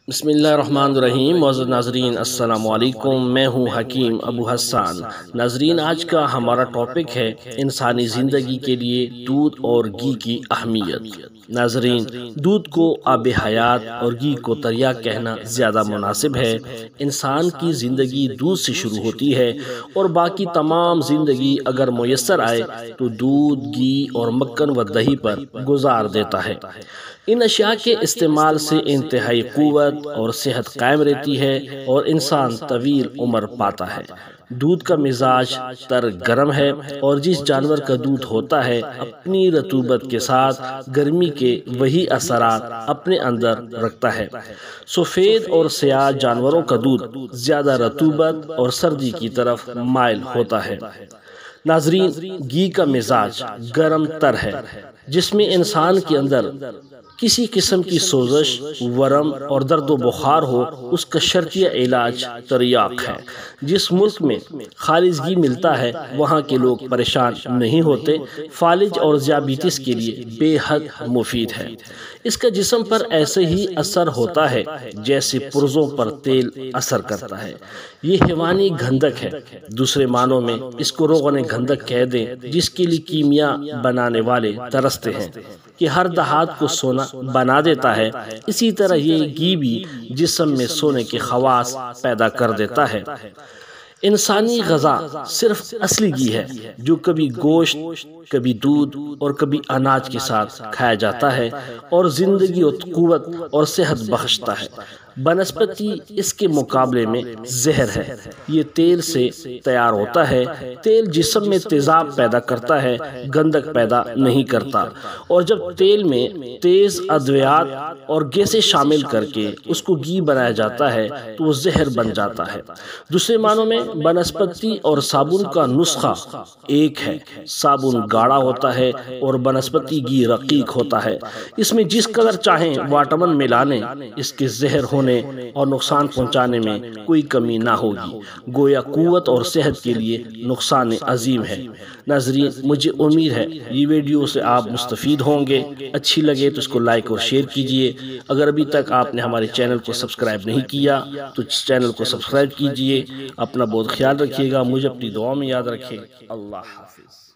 بسم اللہ الرحمن الرحیم۔ معزز ناظرین السلام علیکم، میں ہوں حکیم ابو حسان۔ ناظرین، آج کا ہمارا ٹاپک ہے انسانی زندگی کے لیے دودھ اور گھی کی اہمیت۔ ناظرین، دودھ کو آب حیات اور گھی کو تریاک کہنا زیادہ مناسب ہے۔ انسان کی زندگی دودھ سے شروع ہوتی ہے اور باقی تمام زندگی اگر میسر آئے تو دودھ، گھی اور مکھن و دہی پر گزار دیتا ہے۔ ان اشیاء کے استعمال سے انتہائی قوت اور صحت قائم رہتی ہے اور انسان طویل عمر پاتا ہے۔ دودھ کا مزاج تر گرم ہے اور جس جانور کا دودھ ہوتا ہے اپنی رطوبت کے ساتھ گرمی کے وہی اثرات اپنے اندر رکھتا ہے۔ سفید اور سیاہ جانوروں کا دودھ زیادہ رطوبت اور سردی کی طرف مائل ہوتا ہے۔ ناظرین، گھی کا مزاج گرم تر ہے، جس میں انسان کے اندر کسی قسم کی سوزش، ورم اور درد و بخار ہو، اس کا شرطیہ علاج تریاک ہے۔ جس ملک میں خالص گھی ملتا ہے وہاں کے لوگ پریشان نہیں ہوتے۔ فالج اور ذیابیطس کے لیے بے حد مفید ہے۔ اس کا جسم پر ایسے ہی اثر ہوتا ہے جیسے پرزوں پر تیل اثر کرتا ہے۔ یہ حیوانی گندھک ہے، دوسرے معنوں میں اس کو روغن گندھک کہہ دیں، جس کے لیے کیمیا بنانے والے ترستے ہیں کہ ہر دھات کو سونا بنا دیتا ہے، اسی طرح یہ گھی بھی جسم میں سونے کے خواص پیدا کر دیتا ہے۔ انسانی غذا صرف اصلی گھی ہے جو کبھی گوشت، کبھی دودھ اور کبھی اناج کے ساتھ کھایا جاتا ہے اور زندگی و قوت اور صحت بخشتا ہے۔ بنسپتی اس کے مقابلے میں زہر ہے۔ یہ تیل سے تیار ہوتا ہے۔ تیل جسم میں تیزاب پیدا کرتا ہے، گندھک پیدا نہیں کرتا، اور جب تیل میں تیز ادویات اور گیسیں شامل کر کے اس کو گھی بنایا جاتا ہے تو وہ زہر بن جاتا ہے۔ دوسرے معنوں میں بنسپتی اور صابن کا نسخہ ایک ہے۔ صابن گاڑھا ہوتا ہے اور بنسپتی گھی رقیق ہوتا ہے۔ اس میں جس قدر چاہیں واٹامن ملا لیں، اس کے زہر ہونے اور نقصان پہنچانے میں کوئی کمی نہ ہوگی۔ گویا قوت اور صحت کے لیے نقصان عظیم ہے۔ ناظرین، مجھے امید ہے یہ ویڈیو سے آپ مستفید ہوں گے۔ اچھی لگے تو اس کو لائک اور شیئر کیجئے۔ اگر ابھی تک آپ نے ہمارے چینل کو سبسکرائب نہیں کیا تو چینل کو سبسکرائب کیجئے۔ اپنا بہت خیال رکھیے گا، مجھے اپنی دعاؤں میں یاد رکھیں۔ اللہ حافظ۔